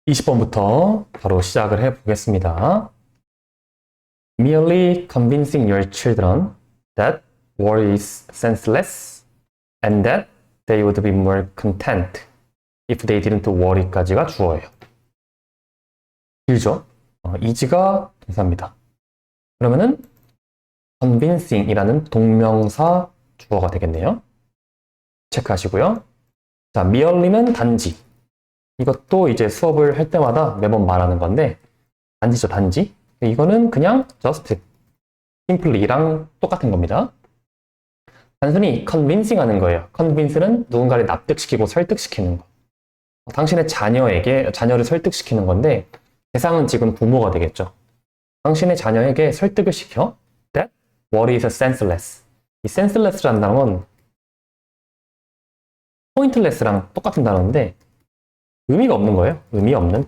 20번부터 바로 시작을 해보겠습니다. Merely convincing your children that war is senseless and that they would be more content if they didn't worry까지가 주어예요. 길죠? is가 동사입니다. 그러면은 convincing이라는 동명사 주어가 되겠네요. 체크하시고요. 자, merely는 단지. 이것도 이제 수업을 할 때마다 매번 말하는 건데 단지죠, 단지. 이거는 그냥 just, simply랑 똑같은 겁니다. 단순히 convincing 하는 거예요. convince는 누군가를 납득시키고 설득시키는 거. 당신의 자녀를 설득시키는 건데 대상은 지금 부모가 되겠죠. 당신의 자녀에게 설득을 시켜 that what is senseless. 이 senseless라는 단어는 pointless랑 똑같은 단어인데 의미가 없는 거예요. 의미 없는.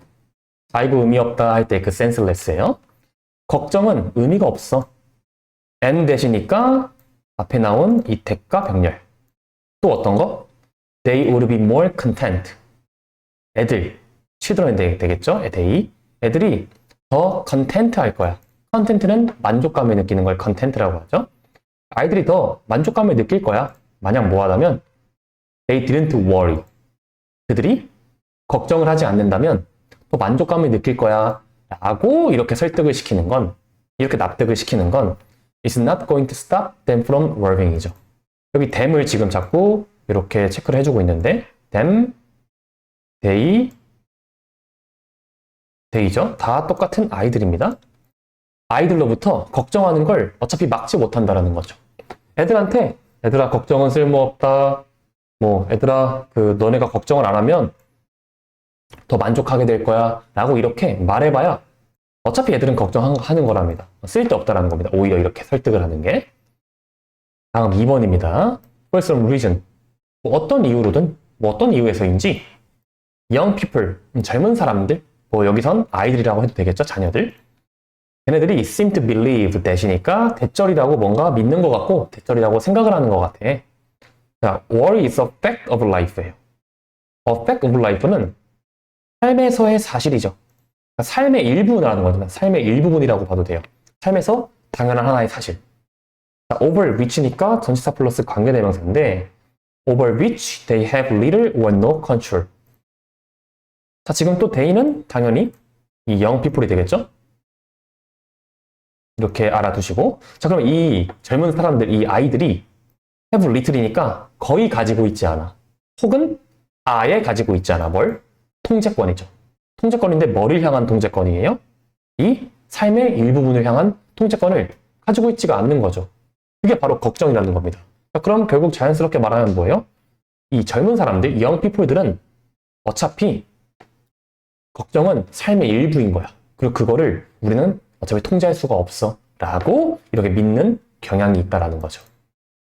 아이고 의미 없다 할 때 그 senseless예요. 걱정은 의미가 없어. and 대시니까 앞에 나온 이 that과 병렬. 또 어떤 거? They would be more content. 애들, children 되겠죠? 애들이 더 content 할 거야. content는 만족감을 느끼는 걸 content라고 하죠. 아이들이 더 만족감을 느낄 거야. 만약 뭐하다면 They didn't worry. 그들이 걱정을 하지 않는다면 더 만족감을 느낄 거야 라고 이렇게 설득을 시키는 건, 이렇게 납득을 시키는 건 It's not going to stop them from worrying 이죠. 여기 them을 지금 자꾸 이렇게 체크를 해주고 있는데 them, they죠. 다 똑같은 아이들입니다. 아이들로부터 걱정하는 걸 어차피 막지 못한다라는 거죠. 애들한테 얘들아 걱정은 쓸모없다. 얘들아 너네가 걱정을 안 하면 더 만족하게 될 거야 라고 이렇게 말해봐야 어차피 애들은 걱정하는 거랍니다. 쓸데없다라는 겁니다. 오히려 이렇게 설득을 하는 게. 다음 2번입니다. For some reason. 어떤 이유로든 어떤 이유에서인지 young people, 젊은 사람들, 여기선 아이들이라고 해도 되겠죠. 자녀들. 걔네들이 seem to believe that이니까 대절이라고 뭔가 믿는 것 같고 대절이라고 생각을 하는 것 같아. 자, worry is a fact of life예요. A fact of life는 삶에서의 사실이죠. 그러니까 삶의 일부라는 거지만 삶의 일부분이라고 봐도 돼요. 삶에서 당연한 하나의 사실. 자, over which니까 전치사 플러스 관계대명사인데 over which they have little or no control. 자, 지금 또 they는 당연히 이 young people이 되겠죠? 이렇게 알아두시고. 자, 그럼 이 젊은 사람들, 이 아이들이 have little이니까 거의 가지고 있지 않아. 혹은 아예 가지고 있지 않아. 뭘? 통제권이죠. 통제권인데 뭐를 향한 통제권이에요? 이 삶의 일부분을 향한 통제권을 가지고 있지가 않는 거죠. 그게 바로 걱정이라는 겁니다. 자, 그럼 결국 자연스럽게 말하면 뭐예요? 이 젊은 사람들, 이 young people들은 어차피 걱정은 삶의 일부인 거야. 그리고 그거를 우리는 어차피 통제할 수가 없어. 라고 이렇게 믿는 경향이 있다라는 거죠.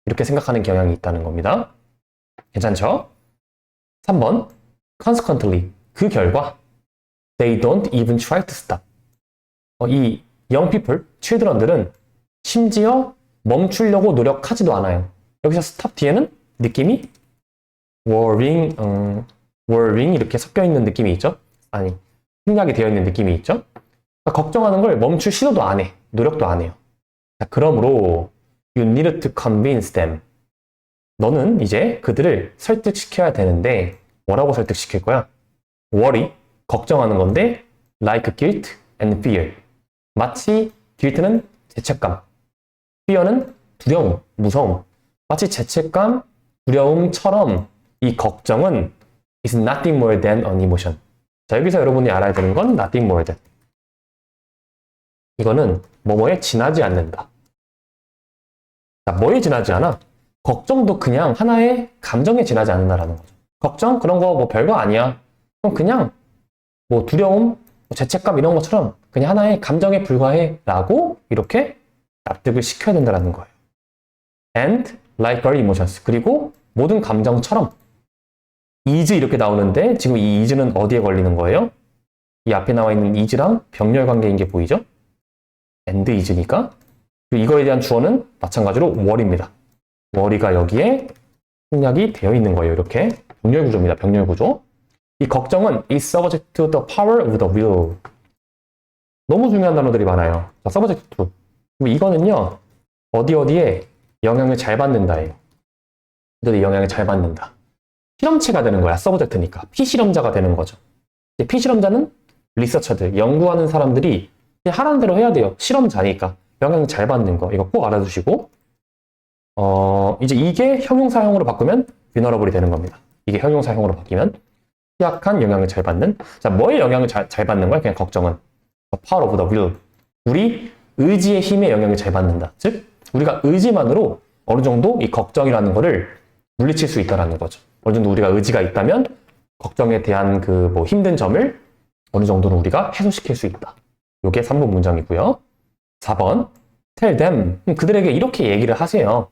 이렇게 생각하는 경향이 있다는 겁니다. 괜찮죠? 3번. Consequently. 그 결과 They don't even try to stop. 이 young people, children들은 심지어 멈추려고 노력하지도 않아요. 여기서 stop 뒤에는 느낌이 worrying 이렇게 섞여 있는 느낌이 있죠? 아니, 생략이 되어 있는 느낌이 있죠? 그러니까 걱정하는 걸 멈출 시도도 안 해. 노력도 안 해요. 자, 그러므로 You need to convince them. 너는 이제 그들을 설득시켜야 되는데 뭐라고 설득시킬 거야? worry, 걱정하는 건데 like guilt and fear. 마치 guilt는 죄책감, fear는 두려움, 무서움. 마치 죄책감, 두려움처럼 이 걱정은 is nothing more than an emotion. 자, 여기서 여러분이 알아야 되는 건 nothing more than. 이거는 뭐뭐에 지나지 않는다. 자, 뭐에 지나지 않아? 걱정도 그냥 하나의 감정에 지나지 않는다라는 거죠. 걱정? 그런 거 별거 아니야. 그럼 그냥 두려움, 죄책감 이런 것처럼 그냥 하나의 감정에 불과해 라고 이렇게 납득을 시켜야 된다는 거예요. And like our emotions. 그리고 모든 감정처럼 is 이렇게 나오는데 지금 이 is는 어디에 걸리는 거예요? 이 앞에 나와 있는 is랑 병렬 관계인 게 보이죠? and is니까. 그리고 이거에 대한 주어는 마찬가지로 worry입니다. worry가 여기에 생략이 되어 있는 거예요. 이렇게 병렬 구조입니다. 병렬 구조. 이 걱정은 is subject to the power of the will. 너무 중요한 단어들이 많아요. 자, subject to. 그럼 이거는요, 어디에 영향을 잘 받는다예요. 어디에 영향을 잘 받는다. 실험체가 되는 거야, subject니까. 피실험자가 되는 거죠. 피실험자는 리서처들, 연구하는 사람들이 하라는 대로 해야 돼요. 실험자니까. 영향을 잘 받는 거. 이거 꼭 알아두시고. 이제 이게 형용사형으로 바꾸면 vulnerable이 되는 겁니다. 이게 형용사형으로 바뀌면 취약한 영향을 잘 받는. 자, 뭐에 영향을 잘 받는 거야? 그냥 걱정은. power of the will. 우리 의지의 힘에 영향을 잘 받는다. 즉, 우리가 의지만으로 어느 정도 이 걱정이라는 거를 물리칠 수 있다는 거죠. 어느 정도 우리가 의지가 있다면 걱정에 대한 그 뭐 힘든 점을 어느 정도는 우리가 해소시킬 수 있다. 요게 3번 문장이고요. 4번. Tell them. 그들에게 이렇게 얘기를 하세요.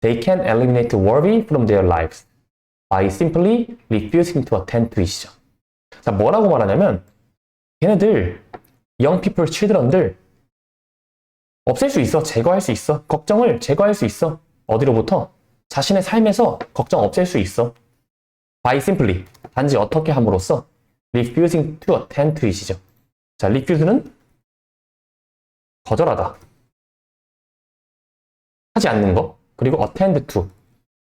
They can eliminate worry from their lives by simply refusing to attend to it이죠. 자, 뭐라고 말하냐면 걔네들 young people, children들 없앨 수 있어. 제거할 수 있어. 걱정을 제거할 수 있어. 어디로부터? 자신의 삶에서 걱정 없앨 수 있어. By simply. 단지 어떻게 함으로써 refusing to attend to it이죠. 자, refuse는 거절하다. 하지 않는 거. 그리고 attend to.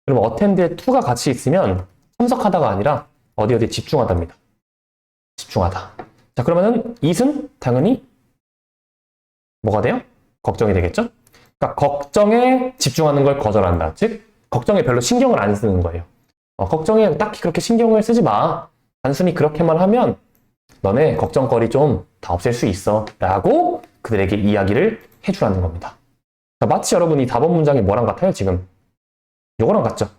그러면 attend에 to가 같이 있으면 참석하다가 아니라 어디에 집중하다입니다. 집중하다. 자, 그러면은 it은 당연히 뭐가 돼요? 걱정이 되겠죠? 그러니까 걱정에 집중하는 걸 거절한다. 즉, 걱정에 별로 신경을 안 쓰는 거예요. 걱정에 딱히 그렇게 신경을 쓰지 마. 단순히 그렇게만 하면 너네 걱정거리 좀 다 없앨 수 있어. 라고 그들에게 이야기를 해주라는 겁니다. 자, 마치 여러분 이 4번 문장이 뭐랑 같아요, 지금? 요거랑 같죠?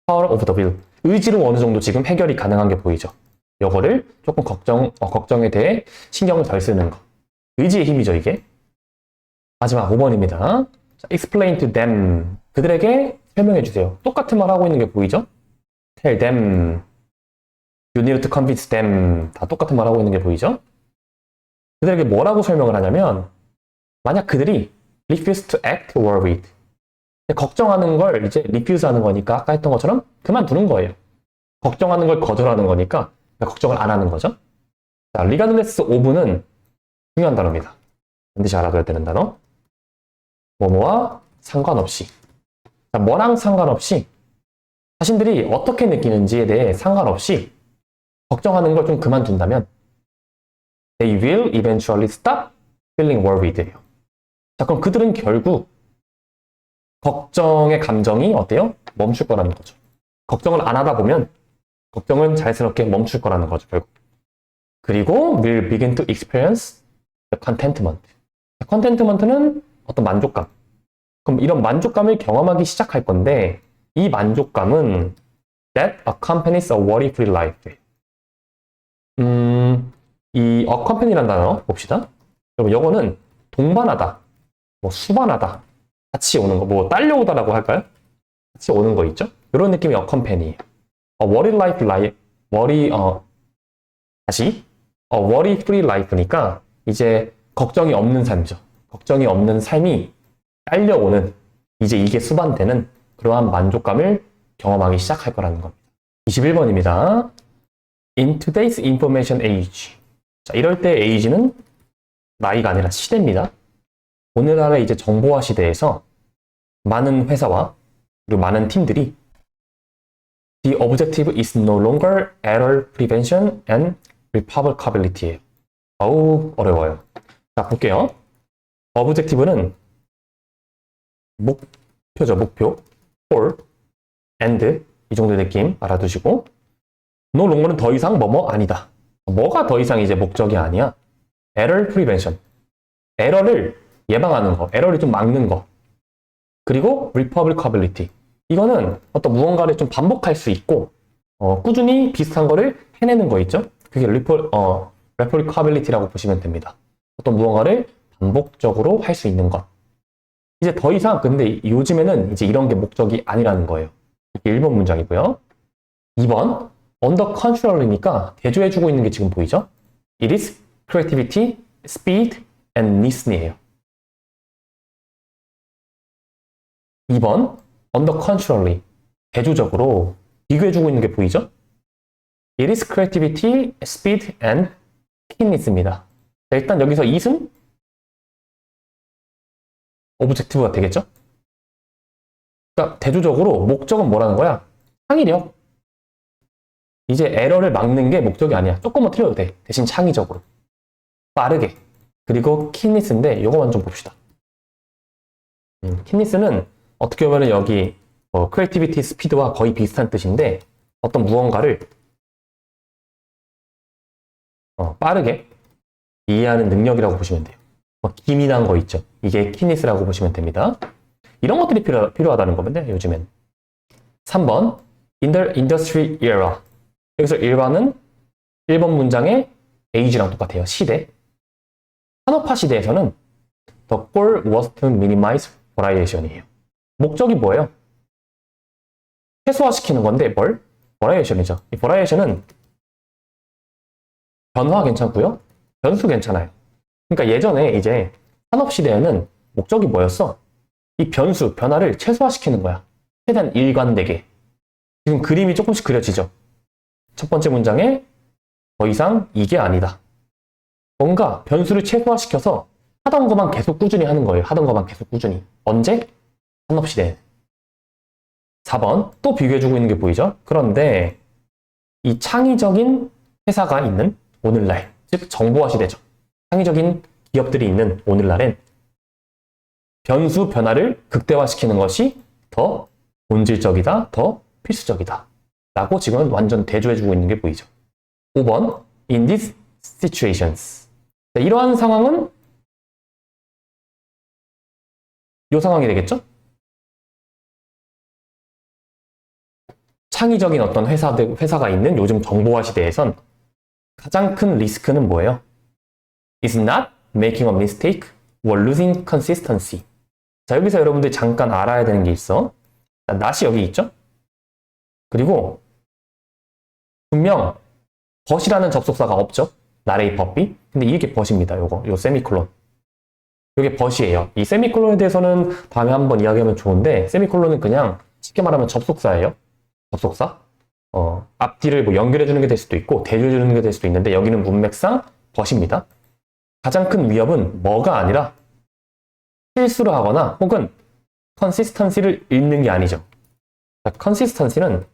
Power of the will. 의지로 어느 정도 지금 해결이 가능한 게 보이죠? 요거를 조금 걱정에 대해 신경을 덜 쓰는 거. 의지의 힘이죠, 이게. 마지막 5번입니다. 자, explain to them. 그들에게 설명해 주세요. 똑같은 말 하고 있는 게 보이죠? Tell them. You need to convince them. 다 똑같은 말 하고 있는 게 보이죠? 그들에게 뭐라고 설명을 하냐면, 만약 그들이 refuse to act worried. 걱정하는 걸 이제 refuse 하는 거니까 아까 했던 것처럼 그만두는 거예요. 걱정하는 걸 거절하는 거니까 걱정을 안 하는 거죠. 자, regardless of는 중요한 단어입니다. 반드시 알아둬야 되는 단어. 뭐뭐와 상관없이. 자, 뭐랑 상관없이 자신들이 어떻게 느끼는지에 대해 상관없이 걱정하는 걸 좀 그만둔다면 they will eventually stop feeling worried예요. 자, 그럼 그들은 결국 걱정의 감정이 어때요? 멈출 거라는 거죠. 걱정을 안 하다 보면 걱정은 자연스럽게 멈출 거라는 거죠, 결국. 그리고 will begin to experience the contentment. contentment는 어떤 만족감. 그럼 이런 만족감을 경험하기 시작할 건데 이 만족감은 that accompanies a worry-free life. 이 accompany라는 단어 봅시다. 여러분, 요거는 동반하다, 뭐 수반하다, 같이 오는 거, 뭐 딸려오다라고 할까요? 같이 오는 거 있죠? 이런 느낌이 accompany예요. worry-life life, worry-free life니까 이제 걱정이 없는 삶이죠. 걱정이 없는 삶이 딸려오는, 이제 이게 수반되는 그러한 만족감을 경험하기 시작할 거라는 겁니다. 21번입니다. In today's information age. 자, 이럴 때 age는 나이가 아니라 시대입니다. 오늘날의 이제 정보화 시대에서 많은 회사와 그리고 많은 팀들이 The objective is no longer error prevention and recoverability예요. 어우, 어려워요. 자, 볼게요. objective는 목표죠, 목표. for, and 이 정도의 느낌 알아두시고 no longer는 더 이상 뭐뭐 아니다. 뭐가 더 이상 이제 목적이 아니야. error prevention. 에러를 예방하는 거, 에러를 좀 막는 거. 그리고 recoverability. 이거는 어떤 무언가를 좀 반복할 수 있고 꾸준히 비슷한 거를 해내는 거 있죠? 그게 recoverability라고 보시면 됩니다. 어떤 무언가를 반복적으로 할 수 있는 것. 이제 더 이상 근데 요즘에는 이제 이런 게 목적이 아니라는 거예요. 이게 1번 문장이고요. 2번 under control이니까 대조해주고 있는 게 지금 보이죠? It is creativity, speed, and listen이에요. 2번 under controlly 대조적으로 비교해주고 있는 게 보이죠? It is creativity, speed, and keenness입니다. 자, 일단 여기서 it은 오브젝티브가 되겠죠? 그러니까 대조적으로 목적은 뭐라는 거야? 창의력. 이제 에러를 막는 게 목적이 아니야. 조금만 틀려도 돼. 대신 창의적으로. 빠르게. 그리고 keenness인데 이거만 좀 봅시다. keenness는 어떻게 보면 여기 creativity, speed와 거의 비슷한 뜻인데 어떤 무언가를 빠르게 이해하는 능력이라고 보시면 돼요. 기민한 거 있죠. 이게 keenness라고 보시면 됩니다. 이런 것들이 필요하다는 겁니다. 요즘엔. 3번 In the industry era. 여기서 일반은 1번 문장의 age랑 똑같아요. 시대. 산업화 시대에서는 the goal was to minimize variation이에요. 목적이 뭐예요? 최소화시키는 건데 뭘? variation이죠. 이 variation은 변화 괜찮고요. 변수 괜찮아요. 그러니까 예전에 이제 산업 시대에는 목적이 뭐였어? 이 변수, 변화를 최소화시키는 거야. 최대한 일관되게. 지금 그림이 조금씩 그려지죠. 첫 번째 문장에 더 이상 이게 아니다. 뭔가 변수를 최소화시켜서 하던 것만 계속 꾸준히 하는 거예요. 하던 것만 계속 꾸준히. 언제? 산업 시대에. 4번 또 비교해주고 있는 게 보이죠? 그런데 이 창의적인 회사가 있는 오늘날, 즉 정보화 시대죠. 창의적인 기업들이 있는 오늘날엔 변수, 변화를 극대화시키는 것이 더 본질적이다, 더 필수적이다 라고 지금 완전 대조해주고 있는 게 보이죠. 5번 In these situations. 자, 이러한 상황은 이 상황이 되겠죠? 창의적인 어떤 회사가 있는 요즘 정보화 시대에선 가장 큰 리스크는 뭐예요? Is not making a mistake or losing consistency. 자, 여기서 여러분들이 잠깐 알아야 되는 게 있어. 자, not이 여기 있죠? 그리고 분명 but이라는 접속사가 없죠? not의 법비. 근데 이게 but입니다. 요 세미콜론. 이게 but이에요. 이 세미콜론에 대해서는 다음에 한번 이야기하면 좋은데 세미콜론은 그냥 쉽게 말하면 접속사예요. 접속사. 앞뒤를 뭐 연결해주는 게 될 수도 있고 대조해주는 게 될 수도 있는데 여기는 문맥상 but입니다. 가장 큰 위협은 뭐가 아니라 실수를 하거나 혹은 consistency를 잃는 게 아니죠. consistency는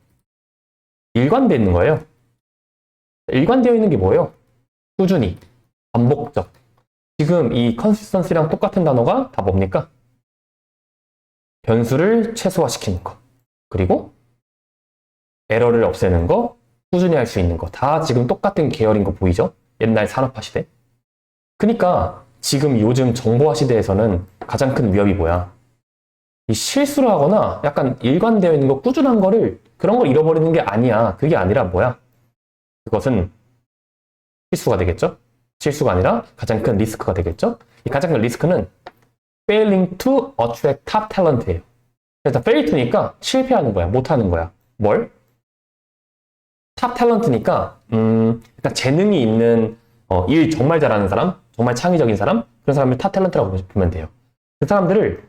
일관되어 있는 거예요. 일관되어 있는 게 뭐예요? 꾸준히, 반복적. 지금 이 consistency랑 똑같은 단어가 다 뭡니까? 변수를 최소화시키는 거. 그리고 에러를 없애는 거, 꾸준히 할 수 있는 거. 다 지금 똑같은 계열인 거 보이죠? 옛날 산업화 시대. 그러니까 지금 요즘 정보화 시대에서는 가장 큰 위협이 뭐야? 이 실수를 하거나 약간 일관되어 있는 거, 꾸준한 거를 그런 걸 잃어버리는 게 아니야. 그게 아니라 뭐야? 그것은 실수가 되겠죠? 실수가 아니라 가장 큰 리스크가 되겠죠? 이 가장 큰 리스크는 failing to attract top talent예요. 그래서 fail to니까 실패하는 거야. 못하는 거야. 뭘? top talent니까 일단 재능이 있는 일 정말 잘하는 사람, 정말 창의적인 사람, 그런 사람을 top talent라고 보면 돼요. 그 사람들을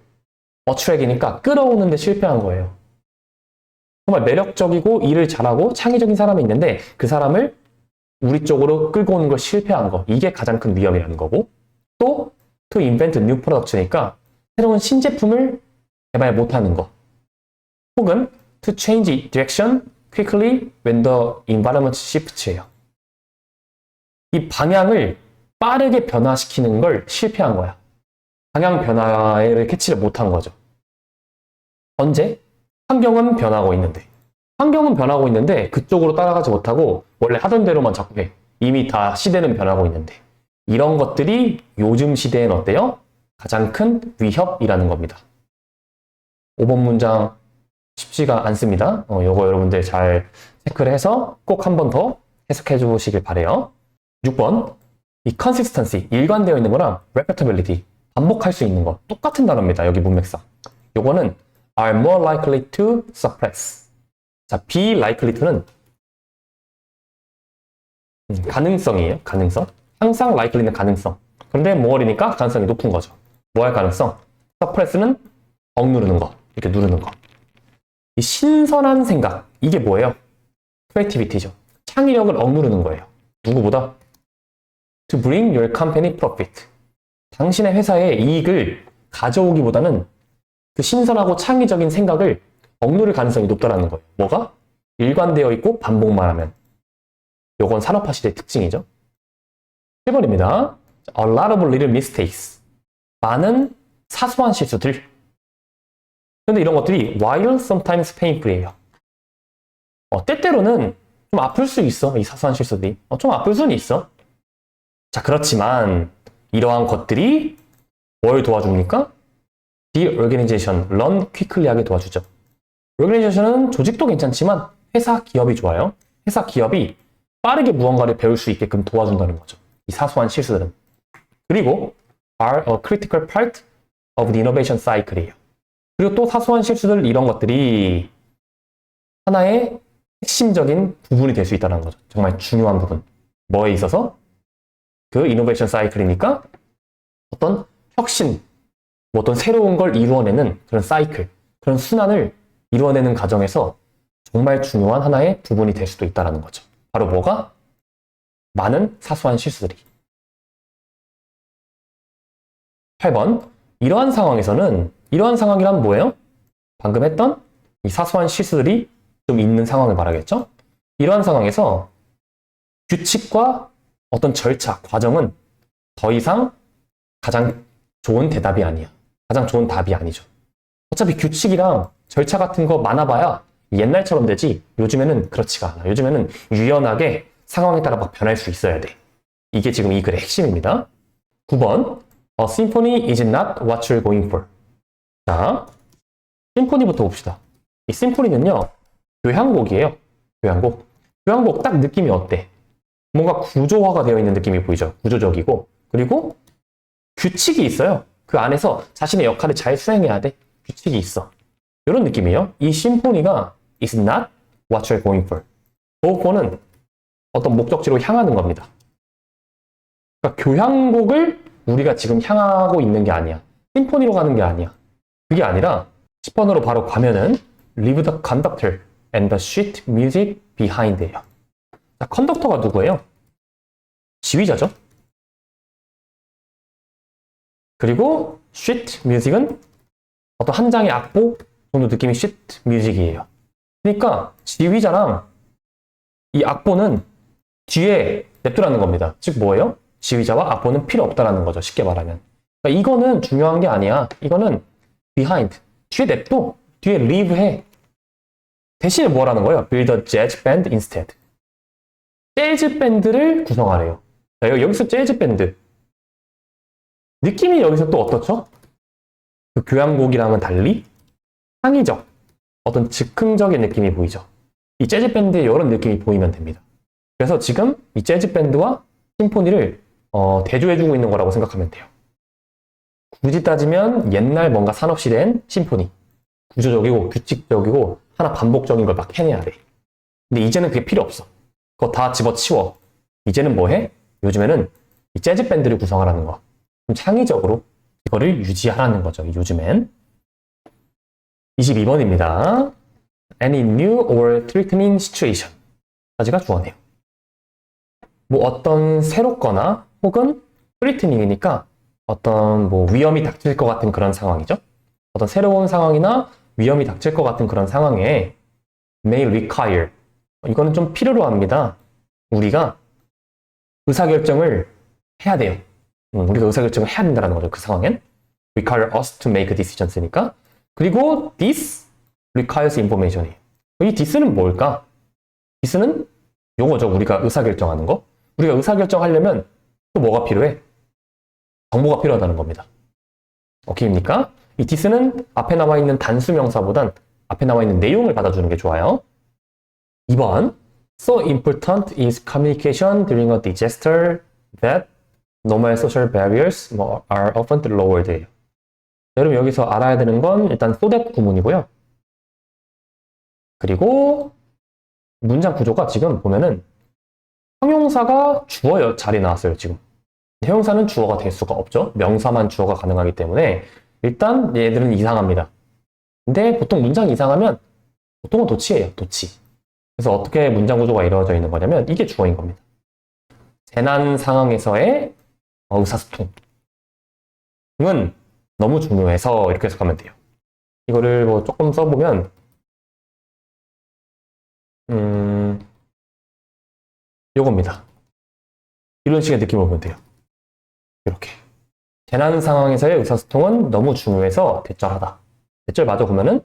attract이니까 끌어오는데 실패한 거예요. 정말 매력적이고 일을 잘하고 창의적인 사람이 있는데 그 사람을 우리 쪽으로 끌고 오는 걸 실패한 거. 이게 가장 큰 위험이라는 거고. 또 to invent new product니까 새로운 신제품을 개발 못하는 거. 혹은 to change direction quickly when the environment shifts예요. 이 방향을 빠르게 변화시키는 걸 실패한 거야. 방향 변화를 캐치를 못한 거죠. 언제? 환경은 변하고 있는데. 환경은 변하고 있는데 그쪽으로 따라가지 못하고 원래 하던 대로만 자꾸 해. 이미 다 시대는 변하고 있는데. 이런 것들이 요즘 시대엔 어때요? 가장 큰 위협이라는 겁니다. 5번 문장 쉽지가 않습니다. 요거 여러분들 잘 체크를 해서 꼭 한 번 더 해석해 주시길 바래요. 6번 이 consistency, 일관되어 있는 거랑 repeatability, 반복할 수 있는 거 똑같은 단어입니다. 여기 문맥상. 요거는 are more likely to suppress. 자, be likely to는 가능성이에요. 가능성. 항상 likely는 가능성. 그런데 more이니까 가능성이 높은 거죠. 뭐 할 가능성? suppress는 억누르는 거. 이렇게 누르는 거. 이 신선한 생각. 이게 뭐예요? creativity죠. 창의력을 억누르는 거예요. 누구보다? To bring your company profit. 당신의 회사에 이익을 가져오기보다는 그 신선하고 창의적인 생각을 억누를 가능성이 높다는 거예요. 뭐가? 일관되어 있고 반복만 하면. 요건 산업화 시대의 특징이죠. 7번입니다. A lot of little mistakes. 많은 사소한 실수들. 근데 이런 것들이 while sometimes painful이에요. 때때로는 좀 아플 수 있어. 이 사소한 실수들이. 좀 아플 수는 있어. 자, 그렇지만 이러한 것들이 뭘 도와줍니까? The organization run quickly 하게 도와주죠. organization은 조직도 괜찮지만 회사 기업이 좋아요. 회사 기업이 빠르게 무언가를 배울 수 있게끔 도와준다는 거죠. 이 사소한 실수들은. 그리고 are a critical part of the innovation cycle이에요. 그리고 또 사소한 실수들 이런 것들이 하나의 핵심적인 부분이 될 수 있다는 거죠. 정말 중요한 부분. 뭐에 있어서? 그 이노베이션 사이클이니까 어떤 혁신, 어떤 새로운 걸 이루어내는 그런 사이클, 그런 순환을 이루어내는 과정에서 정말 중요한 하나의 부분이 될 수도 있다는 거죠. 바로 뭐가? 많은 사소한 실수들이. 8번. 이러한 상황에서는, 이러한 상황이란 뭐예요? 방금 했던 이 사소한 실수들이 좀 있는 상황을 말하겠죠? 이러한 상황에서 규칙과 어떤 절차, 과정은 더 이상 가장 좋은 대답이 아니야. 가장 좋은 답이 아니죠. 어차피 규칙이랑 절차 같은 거 많아봐야 옛날처럼 되지 요즘에는 그렇지가 않아. 요즘에는 유연하게 상황에 따라 막 변할 수 있어야 돼. 이게 지금 이 글의 핵심입니다. 9번. A symphony is not what you're going for. 자, 심포니부터 봅시다. 이 심포니는요, 교향곡이에요. 교향곡. 교향곡 딱 느낌이 어때? 뭔가 구조화가 되어 있는 느낌이 보이죠. 구조적이고. 그리고 규칙이 있어요. 그 안에서 자신의 역할을 잘 수행해야 돼. 규칙이 있어. 이런 느낌이에요. 이 심포니가 is not what you're going for. go는 어떤 목적지로 향하는 겁니다. 그러니까 교향곡을 우리가 지금 향하고 있는 게 아니야. 심포니로 가는 게 아니야. 그게 아니라 10번으로 바로 가면은 leave the conductor and the sheet music behind예요. 자, 컨덕터가 누구예요? 지휘자죠. 그리고 sheet music은 어떤 한 장의 악보 정도 느낌이 sheet music이에요. 그러니까 지휘자랑 이 악보는 뒤에 냅두라는 겁니다. 즉 뭐예요? 지휘자와 악보는 필요 없다라는 거죠. 쉽게 말하면. 그러니까 이거는 중요한 게 아니야. 이거는 behind. 뒤에 냅둬. 뒤에 leave 해. 대신에 뭐라는 거예요? Build a jazz band instead. 재즈 밴드를 구성하래요. 자, 여기서 재즈 밴드. 느낌이 여기서 또 어떻죠? 그 교향곡이랑은 달리 창의적, 어떤 즉흥적인 느낌이 보이죠. 이 재즈 밴드에 이런 느낌이 보이면 됩니다. 그래서 지금 이 재즈 밴드와 심포니를 대조해주고 있는 거라고 생각하면 돼요. 굳이 따지면 옛날 뭔가 산업시대엔 심포니. 구조적이고 규칙적이고 하나 반복적인 걸 막 해내야 돼. 근데 이제는 그게 필요 없어. 그거 다 집어치워. 이제는 뭐 해? 요즘에는 이 재즈 밴드를 구성하라는 거. 좀 창의적으로 이거를 유지하라는 거죠. 요즘엔. 22번입니다. Any new or threatening situation. 까지가 주어네요. 뭐 어떤 새롭거나 혹은 threatening이니까 어떤 뭐 위험이 닥칠 것 같은 그런 상황이죠. 어떤 새로운 상황이나 위험이 닥칠 것 같은 그런 상황에 may require. 이거는 좀 필요로 합니다. 우리가 의사결정을 해야 돼요. 우리가 의사결정을 해야 된다는 거죠. 그 상황엔. require us to make decisions.니까. 그리고 this requires information이에요. 이 this는 뭘까? this는 요거죠. 우리가 의사결정하는 거. 우리가 의사결정하려면 또 뭐가 필요해? 정보가 필요하다는 겁니다. 오케이입니까? 이 this는 앞에 나와 있는 단수 명사보단 앞에 나와 있는 내용을 받아주는 게 좋아요. 2번. So important is communication during a disaster that normal social barriers are often lowered. 여러분 여기서 알아야 되는 건 일단 so that 구문이고요. 그리고 문장 구조가 지금 보면은 형용사가 주어 자리에 나왔어요. 지금. 형용사는 주어가 될 수가 없죠. 명사만 주어가 가능하기 때문에 일단 얘들은 이상합니다. 근데 보통 문장이 이상하면 보통은 도치예요. 도치. 그래서 어떻게 문장 구조가 이루어져 있는 거냐면 이게 주어인 겁니다. 재난 상황에서의 의사소통은 너무 중요해서 이렇게 해석하면 돼요. 이거를 뭐 조금 써보면 요겁니다. 이런 식의 느낌을 보면 돼요. 이렇게. 재난 상황에서의 의사소통은 너무 중요해서 대절하다. 대절 마저 보면은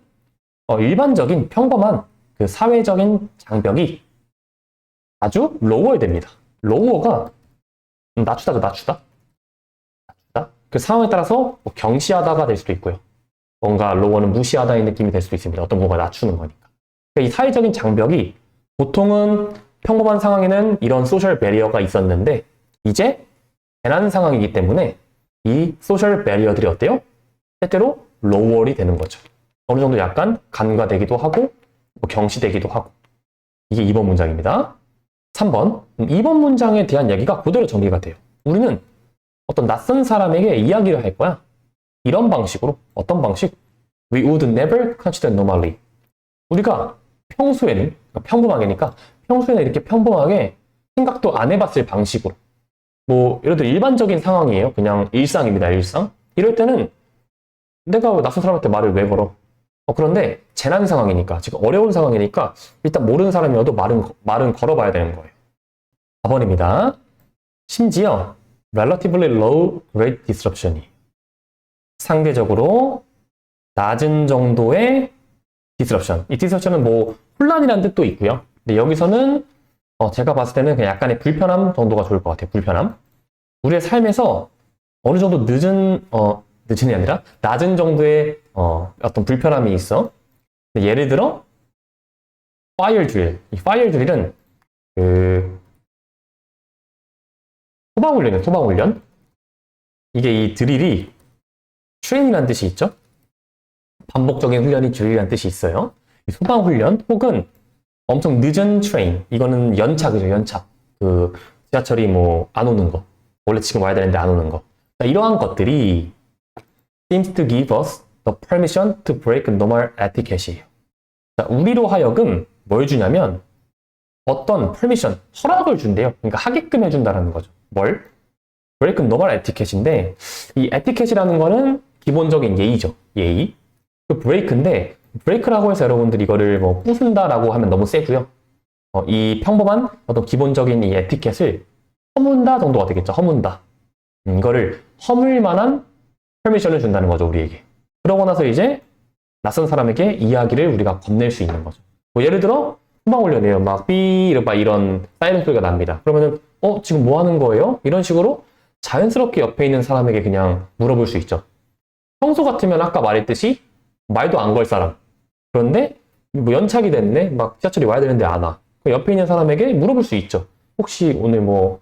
일반적인 평범한 그 사회적인 장벽이 아주 로우어야 됩니다. 로우어가 낮추다죠, 낮추다. 낮추다. 그 상황에 따라서 뭐 경시하다가 될 수도 있고요. 뭔가 로우어는 무시하다의 느낌이 될 수도 있습니다. 어떤 뭔가 낮추는 거니까. 그러니까 이 사회적인 장벽이 보통은 평범한 상황에는 이런 소셜 배리어가 있었는데 이제 재난 상황이기 때문에 이 소셜 배리어들이 어때요? 때때로 로우얼이 되는 거죠. 어느 정도 약간 간과되기도 하고 뭐 경시되기도 하고. 이게 2번 문장입니다. 3번 2번 문장에 대한 얘기가 그대로 정리가 돼요. 우리는 어떤 낯선 사람에게 이야기를 할 거야. 이런 방식으로. 어떤 방식? We would never consider normally. 우리가 평소에는 평범하게니까 평소에는 이렇게 평범하게 생각도 안 해봤을 방식으로 뭐 예를 들어 일반적인 상황이에요. 그냥 일상입니다. 일상. 이럴 때는 내가 낯선 사람한테 말을 왜 걸어? 그런데 재난 상황이니까 지금 어려운 상황이니까 일단 모르는 사람이어도 말은 걸어봐야 되는 거예요. 4번입니다. 심지어 relatively low rate disruption이 상대적으로 낮은 정도의 disruption. 이 disruption은 뭐 혼란이라는 뜻도 있고요. 근데 여기서는 제가 봤을 때는 그냥 약간의 불편함 정도가 좋을 것 같아요. 불편함. 우리의 삶에서 어느 정도 늦은이 아니라 낮은 정도의 어떤 불편함이 있어. 예를 들어 fire drill. 이 fire drill은 그 소방훈련이에요. 소방훈련. 이게 이 드릴이 트레인이라는 뜻이 있죠. 반복적인 훈련이 드릴이라는 뜻이 있어요. 이 소방훈련 혹은 엄청 늦은 트레인. 이거는 연착이죠. 연착. 그 지하철이 뭐 안 오는 거. 원래 지금 와야 되는데 안 오는 거. 이러한 것들이 seems to give us the permission to break normal etiquette이에요. 자, 우리로 하여금 뭘 주냐면 어떤 permission, 허락을 준대요. 그러니까 하게끔 해준다는 거죠. 뭘? break normal etiquette인데 이 etiquette이라는 거는 기본적인 예의죠. 예의. 그 break인데 break라고 해서 여러분들 이거를 뭐 부순다라고 하면 너무 세고요. 이 평범한 어떤 기본적인 이 에티켓을 허문다 정도가 되겠죠. 허문다. 이거를 허물 만한 퍼미션을 준다는 거죠. 우리에게. 그러고 나서 이제 낯선 사람에게 이야기를 우리가 건넬 수 있는 거죠. 뭐 예를 들어 소방훈련이에요. 막 이런 사이렌 소리가 납니다. 그러면은 지금 뭐 하는 거예요? 이런 식으로 자연스럽게 옆에 있는 사람에게 그냥 물어볼 수 있죠. 평소 같으면 아까 말했듯이 말도 안 걸 사람. 그런데 뭐 연착이 됐네. 막 지하철이 와야 되는데 안 와. 옆에 있는 사람에게 물어볼 수 있죠. 혹시 오늘 뭐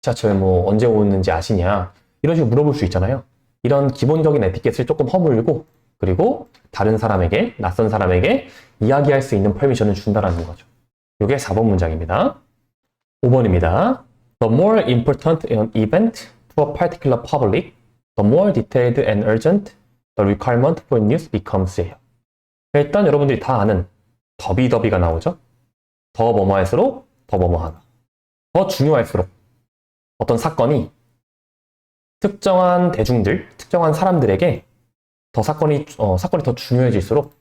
지하철 뭐 언제 오는지 아시냐? 이런 식으로 물어볼 수 있잖아요. 이런 기본적인 에티켓을 조금 허물고 그리고 다른 사람에게, 낯선 사람에게 이야기할 수 있는 퍼미션을 준다라는 거죠. 이게 4번 문장입니다. 5번입니다. The more important an event to a particular public, the more detailed and urgent the requirement for news becomes. 일단 여러분들이 다 아는 더비더비가 나오죠. 더 뭐뭐할수록 더 뭐뭐하다. 더 중요할수록 어떤 사건이 특정한 대중들, 특정한 사람들에게 사건이 더 중요해질수록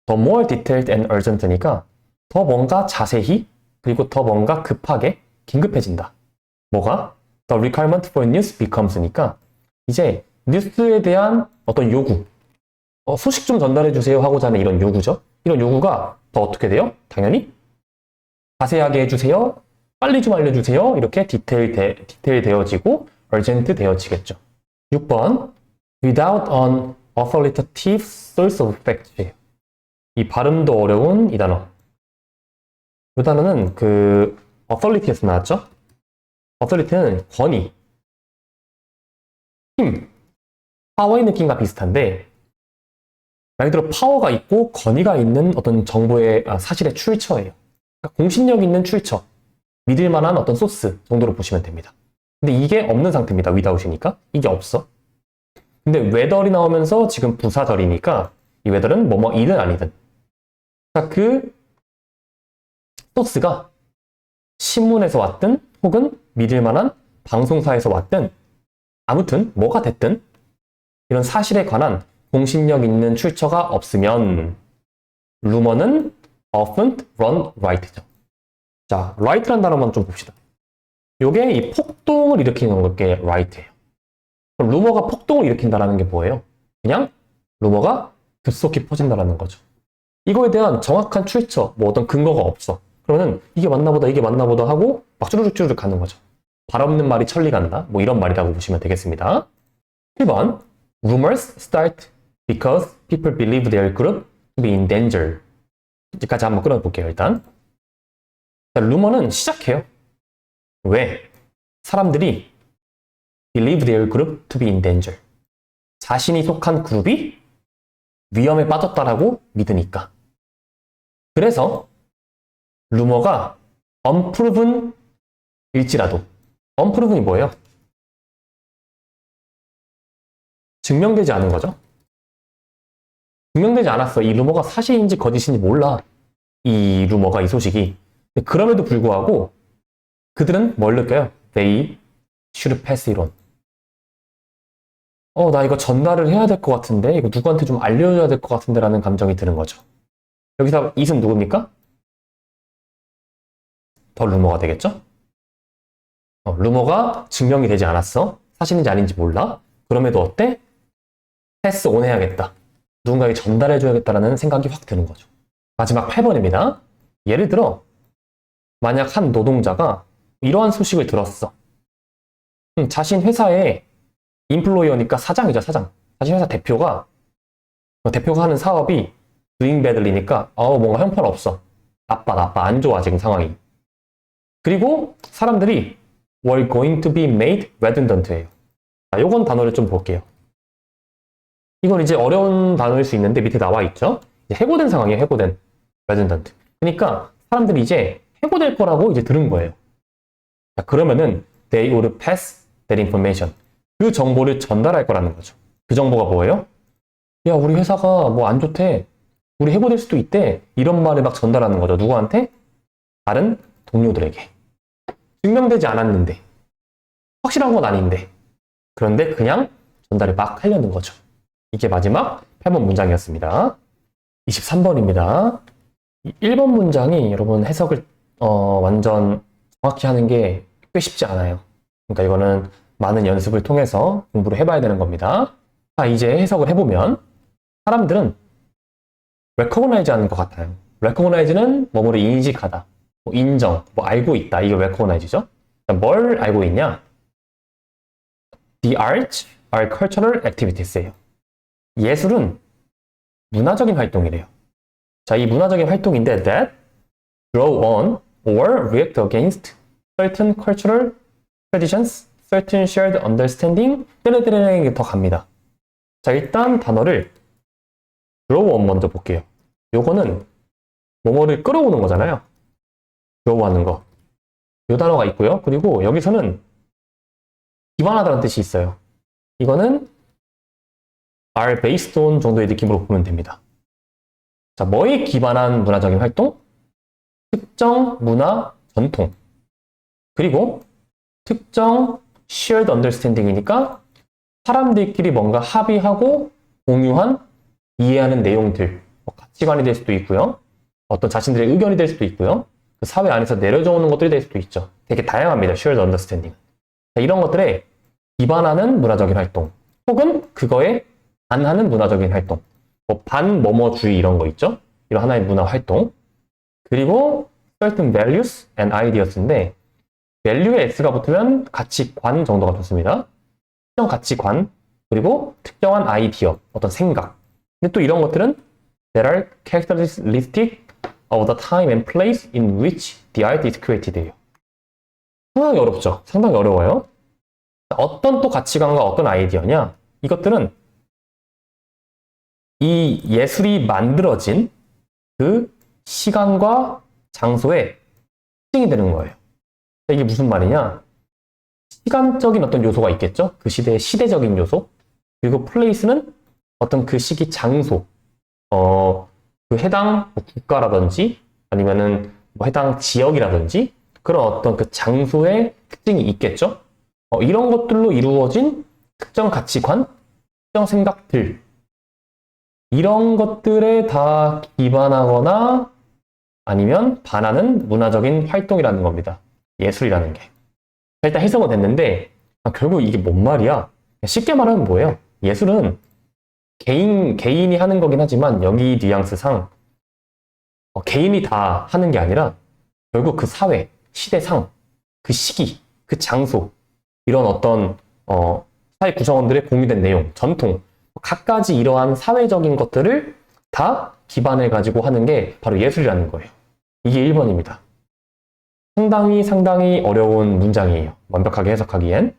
the more detailed and urgent니까 더 뭔가 자세히 그리고 더 뭔가 급하게 긴급해진다. 뭐가? The requirement for news becomes니까 이제 뉴스에 대한 어떤 요구, 소식 좀 전달해 주세요 하고자 하는 이런 요구죠. 이런 요구가 더 어떻게 돼요? 당연히 자세하게 해주세요. 빨리 좀 알려주세요. 이렇게 디테일 되어지고 urgent 되어지겠죠. 6번 without an authoritative source of fact. 이 발음도 어려운 이 단어. 이 단어는 그 authority에서 나왔죠. authority는 권위, 힘, 파워의 느낌과 비슷한데 말 그대로 파워가 있고 권위가 있는 어떤 정보의 사실의 출처예요. 그러니까 공신력 있는 출처, 믿을 만한 어떤 소스 정도로 보시면 됩니다. 근데 이게 없는 상태입니다. without이니까. 이게 없어. 근데 whether이 나오면서 지금 부사절이니까 이 whether은 뭐뭐이든 아니든. 자, 그 소스가 신문에서 왔든 혹은 믿을 만한 방송사에서 왔든 아무튼 뭐가 됐든 이런 사실에 관한 공신력 있는 출처가 없으면 루머는 often run right죠. 자, right란 단어만 좀 봅시다. 요게 이 폭동을 일으키는 게 right예요. 그럼 루머가 폭동을 일으킨다는 게 뭐예요? 그냥 루머가 급속히 퍼진다는 거죠. 이거에 대한 정확한 출처, 뭐 어떤 근거가 없어. 그러면은 이게 맞나 보다, 이게 맞나 보다 하고 막 쭈르륵 가는 거죠. 발 없는 말이 천리 간다. 뭐 이런 말이라고 보시면 되겠습니다. 1번, rumors start because people believe their group to be in danger. 여기까지 한번 끊어볼게요, 일단. 자, 루머는 시작해요. 왜? 사람들이 believe their group to be in danger. 자신이 속한 그룹이 위험에 빠졌다라고 믿으니까. 그래서 루머가 unproven 일지라도, unproven이 뭐예요? 증명되지 않은 거죠. 증명되지 않았어. 이 루머가 사실인지 거짓인지 몰라. 이 루머가, 이 소식이. 그럼에도 불구하고 그들은 뭘 느껴요? They should pass it on. 나 이거 전달을 해야 될 것 같은데, 이거 누구한테 좀 알려줘야 될 것 같은데 라는 감정이 드는 거죠. 여기서 it은 누굽니까? 더 루머가 되겠죠? 루머가 증명이 되지 않았어. 사실인지 아닌지 몰라. 그럼에도 어때? 패스 온 해야겠다. 누군가에게 전달해줘야겠다라는 생각이 확 드는 거죠. 마지막 8번입니다. 예를 들어 만약 한 노동자가 이러한 소식을 들었어. 자신 회사의 인플로이어니까 사장이죠, 사장. 자신 회사 대표가 하는 사업이 doing badly니까 뭔가 형편없어. 나빠, 안 좋아 지금 상황이. 그리고 사람들이 were going to be made redundant예요. 자, 요건 단어를 좀 볼게요. 이건 이제 어려운 단어일 수 있는데 밑에 나와 있죠? 이제 해고된 상황이에요, 해고된. redundant. 그러니까 사람들이 이제 해고될 거라고 이제 들은 거예요. 자, 그러면은 they would pass that information. 그 정보를 전달할 거라는 거죠. 그 정보가 뭐예요? 야, 우리 회사가 뭐 안 좋대. 우리 해고될 수도 있대. 이런 말을 막 전달하는 거죠. 누구한테? 다른 동료들에게. 증명되지 않았는데. 확실한 건 아닌데. 그런데 그냥 전달을 막 하려는 거죠. 이게 마지막 8번 문장이었습니다. 23번입니다. 1번 문장이 여러분 해석을 완전 정확히 하는 게 꽤 쉽지 않아요. 그러니까 이거는 많은 연습을 통해서 공부를 해봐야 되는 겁니다. 자, 이제 해석을 해보면 사람들은 recognize 하는 것 같아요. recognize는 뭐뭐를 인식하다, 뭐 인정, 뭐 알고 있다. 이게 recognize죠. 뭘 알고 있냐? The arts are cultural activities예요. 예술은 문화적인 활동이래요. 자, 이 문화적인 활동인데 that draw on or react against certain cultural traditions, certain shared understanding, 떼레떼레레게 더 갑니다. 자, 일단 단어를 draw on 먼저 볼게요. 요거는 뭐뭐를 끌어오는 거잖아요. draw 하는 거. 요 단어가 있고요. 그리고 여기서는 기반하다는 뜻이 있어요. 이거는 are based on 정도의 느낌으로 보면 됩니다. 자, 뭐에 기반한 문화적인 활동? 특정 문화 전통. 그리고 특정 shared understanding이니까 사람들끼리 뭔가 합의하고 공유한 이해하는 내용들. 가치관이 될 수도 있고요. 어떤 자신들의 의견이 될 수도 있고요. 그 사회 안에서 내려져 오는 것들이 될 수도 있죠. 되게 다양합니다. shared understanding. 자, 이런 것들에 기반하는 문화적인 활동. 혹은 그거에 반하는 문화적인 활동. 뭐 반뭐뭐주의 이런 거 있죠? 이런 하나의 문화 활동. 그리고 certain values and ideas인데 value에 s가 붙으면 가치관 정도가 좋습니다. 특정 가치관 그리고 특정한 아이디어, 어떤 생각. 근데 또 이런 것들은 that are characteristic of the time and place in which the art is created예요. 상당히 어렵죠? 상당히 어려워요. 어떤 또 가치관과 어떤 아이디어냐? 이것들은 이 예술이 만들어진 그 시간과 장소에 특징이 되는 거예요. 이게 무슨 말이냐? 시간적인 어떤 요소가 있겠죠? 그 시대의 시대적인 요소. 그리고 플레이스는 어떤 그 시기 장소. 그 해당 국가라든지 아니면은 뭐 해당 지역이라든지 그런 어떤 그 장소의 특징이 있겠죠? 이런 것들로 이루어진 특정 가치관, 특정 생각들, 이런 것들에 다 기반하거나 아니면 반하는 문화적인 활동이라는 겁니다. 예술이라는 게. 일단 해석은 됐는데, 결국 이게 뭔 말이야? 쉽게 말하면 뭐예요? 예술은 개인이 하는 거긴 하지만 여기 뉘앙스상 개인이 다 하는 게 아니라 결국 그 사회, 시대상, 그 시기, 그 장소, 이런 어떤 사회 구성원들의 공유된 내용, 전통, 각가지 이러한 사회적인 것들을 다 기반을 가지고 하는 게 바로 예술이라는 거예요. 이게 1번입니다. 상당히 어려운 문장이에요. 완벽하게 해석하기엔.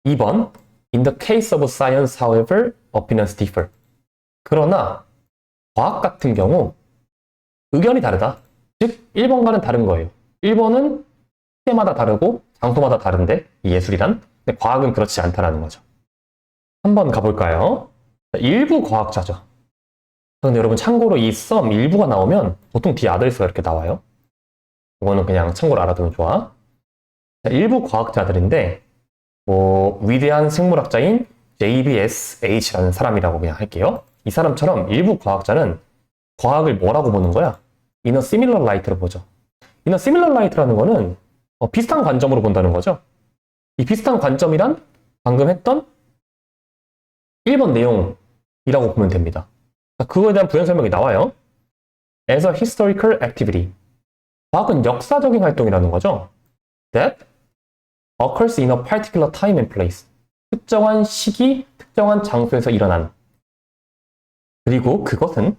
2번, In the case of science, however, opinions differ. 그러나 과학 같은 경우 의견이 다르다. 즉 1번과는 다른 거예요. 1번은 시대마다 다르고 장소마다 다른데 이 예술이란, 근데 과학은 그렇지 않다라는 거죠. 한번 가볼까요? 일부 과학자죠. 근데 여러분 참고로 이 썸 일부가 나오면 보통 뒤에 아더리스가 이렇게 나와요. 이거는 그냥 참고로 알아두면 좋아. 일부 과학자들인데 뭐 위대한 생물학자인 JBSH라는 사람이라고 그냥 할게요. 이 사람처럼 일부 과학자는 과학을 뭐라고 보는 거야? In a similar light로 보죠. In a similar light라는 거는 비슷한 관점으로 본다는 거죠. 이 비슷한 관점이란 방금 했던 1번 내용이라고 보면 됩니다. 그거에 대한 부연 설명이 나와요. As a historical activity. 과학은 역사적인 활동이라는 거죠. That occurs in a particular time and place. 특정한 시기, 특정한 장소에서 일어난. 그리고 그것은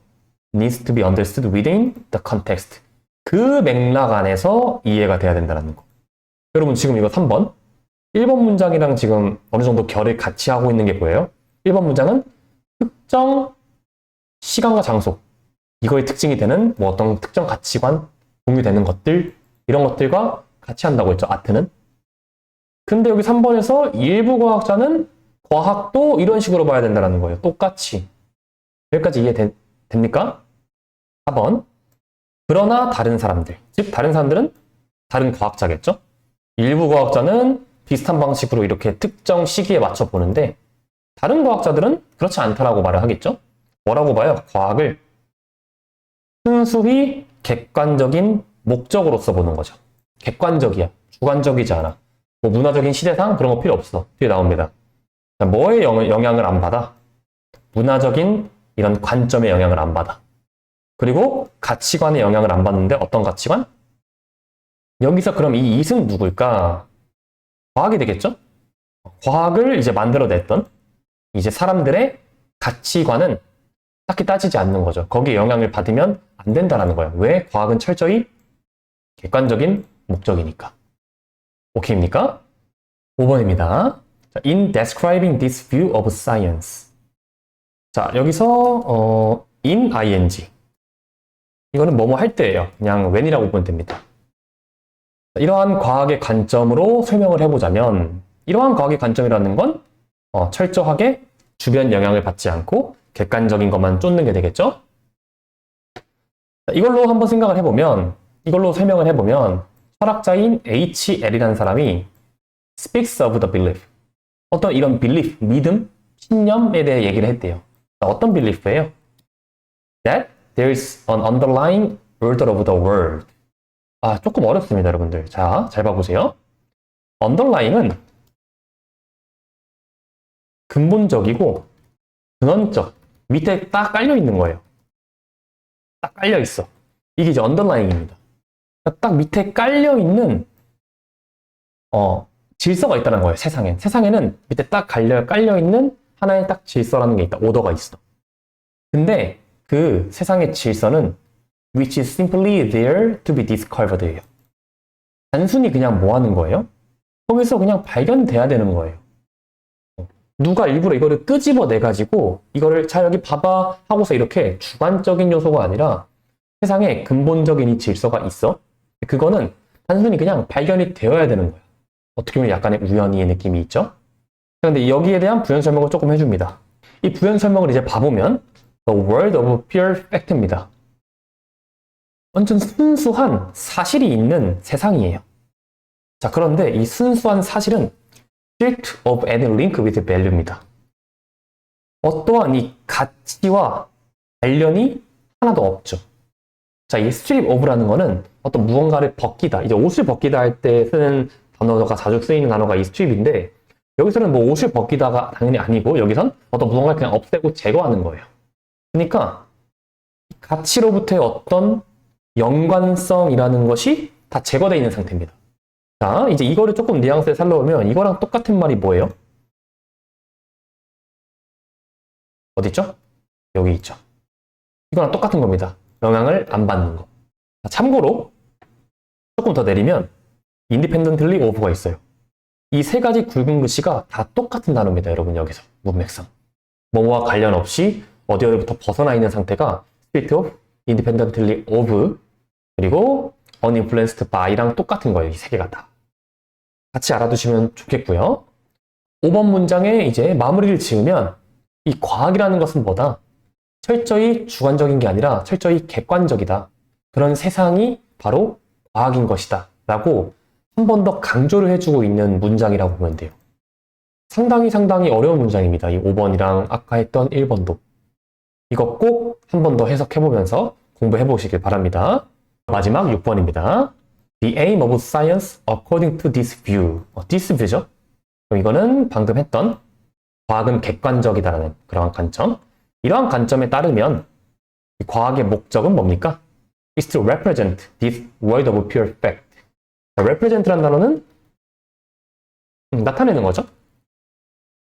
needs to be understood within the context. 그 맥락 안에서 이해가 돼야 된다는 거. 여러분 지금 이거 3번. 1번 문장이랑 지금 어느 정도 결을 같이 하고 있는 게 뭐예요? 1번 문장은 특정 시간과 장소, 이거의 특징이 되는 뭐 어떤 특정 가치관, 공유되는 것들, 이런 것들과 같이 한다고 했죠, 아트는. 근데 여기 3번에서 일부 과학자는 과학도 이런 식으로 봐야 된다는 거예요. 똑같이. 여기까지 이해됩니까? 4번. 그러나 다른 사람들, 즉 다른 사람들은 다른 과학자겠죠? 일부 과학자는 비슷한 방식으로 이렇게 특정 시기에 맞춰 보는데 다른 과학자들은 그렇지 않다라고 말을 하겠죠? 뭐라고 봐요? 과학을 순수히 객관적인 목적으로서 보는 거죠. 객관적이야. 주관적이지 않아. 뭐 문화적인 시대상 그런 거 필요 없어. 뒤에 나옵니다. 뭐에 영향을 안 받아? 문화적인 이런 관점의 영향을 안 받아. 그리고 가치관의 영향을 안 받는데 어떤 가치관? 여기서 그럼 이 이승 누굴까? 과학이 되겠죠? 과학을 이제 만들어냈던 이제 사람들의 가치관은 딱히 따지지 않는 거죠. 거기에 영향을 받으면 안 된다는 거예요. 왜? 과학은 철저히 객관적인 목적이니까. 오케이입니까? 5번입니다. In describing this view of science. 자, 여기서 in ing. 이거는 뭐뭐 할 때예요. 그냥 when이라고 보면 됩니다. 이러한 과학의 관점으로 설명을 해보자면 이러한 과학의 관점이라는 건 철저하게 주변 영향을 받지 않고 객관적인 것만 쫓는 게 되겠죠? 이걸로 한번 생각을 해보면, 이걸로 설명을 해보면 철학자인 HL이라는 사람이 speaks of the belief. 어떤 이런 belief, 믿음, 신념에 대해 얘기를 했대요. 어떤 belief예요? That there's an underlying order of the world. 조금 어렵습니다, 여러분들. 자, 잘 봐보세요. underlying은 근본적이고 근원적, 밑에 딱 깔려 있는 거예요. 딱 깔려 있어. 이게 이제 underlying입니다. 딱 밑에 깔려 있는 질서가 있다는 거예요. 세상에는 밑에 딱 깔려 있는 하나의 딱 질서라는 게 있다. 오더가 있어. 근데 그 세상의 질서는 which is simply there to be discovered예요. 단순히 그냥 뭐 하는 거예요? 거기서 그냥 발견돼야 되는 거예요. 누가 일부러 이거를 끄집어내가지고 이거를 자 여기 봐봐 하고서 이렇게 주관적인 요소가 아니라 세상에 근본적인 이 질서가 있어. 그거는 단순히 그냥 발견이 되어야 되는 거야. 어떻게 보면 약간의 우연히의 느낌이 있죠. 그런데 여기에 대한 부연 설명을 조금 해줍니다. 이 부연 설명을 이제 봐보면 The world of pure fact입니다. 완전 순수한 사실이 있는 세상이에요. 자, 그런데 이 순수한 사실은 stripped of any link with value입니다. 어떠한 이 가치와 관련이 하나도 없죠. 자, 이 strip of라는 거는 어떤 무언가를 벗기다, 이제 옷을 벗기다 할 때 쓰는 단어가 자주 쓰이는 단어가 이 strip인데, 여기서는 뭐 옷을 벗기다가 당연히 아니고, 여기선 어떤 무언가를 그냥 없애고 제거하는 거예요. 그러니까 가치로부터의 어떤 연관성이라는 것이 다 제거되어 있는 상태입니다. 자, 이제 이거를 조금 뉘앙스에 살려보면 이거랑 똑같은 말이 뭐예요? 어디 있죠? 여기 있죠. 이거랑 똑같은 겁니다. 영향을 안 받는 거. 자, 참고로 조금 더 내리면 independently of가 있어요. 이 세 가지 굵은 글씨가 다 똑같은 단어입니다. 여러분, 여기서 문맥상 뭐뭐와 관련 없이 어디로부터 벗어나 있는 상태가 stripped of, independently of, 그리고 uninfluenced by랑 똑같은 거예요. 이 세 개가 다. 같이 알아두시면 좋겠고요. 5번 문장에 이제 마무리를 지으면 이 과학이라는 것은 뭐다? 철저히 주관적인 게 아니라 철저히 객관적이다. 그런 세상이 바로 과학인 것이다. 라고 한 번 더 강조를 해주고 있는 문장이라고 보면 돼요. 상당히 어려운 문장입니다. 이 5번이랑 아까 했던 1번도. 이거 꼭 한 번 더 해석해보면서 공부해 보시길 바랍니다. 마지막 6번입니다. The aim of science according to this view. this view죠? 그럼 이거는 방금 했던 과학은 객관적이다라는 그러한 관점. 이러한 관점에 따르면 과학의 목적은 뭡니까? is to represent this world of pure fact. represent라는 단어는 나타내는 거죠.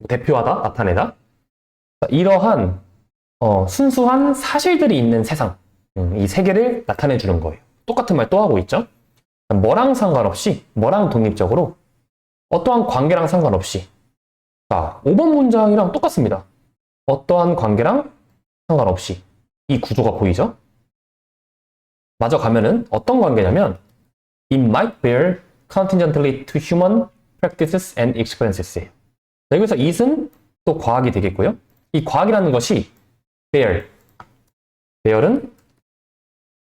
대표하다, 나타내다. 이러한 순수한 사실들이 있는 세상, 이 세계를 나타내 주는 거예요. 똑같은 말 또 하고 있죠. 뭐랑 상관없이, 뭐랑 독립적으로, 어떠한 관계랑 상관없이. 자, 5번 문장이랑 똑같습니다. 어떠한 관계랑 상관없이. 이 구조가 보이죠? 마저 가면은 어떤 관계냐면 it might bear contingently to human practices and experiences. 여기서 it은 또 과학이 되겠고요. 이 과학이라는 것이 bear은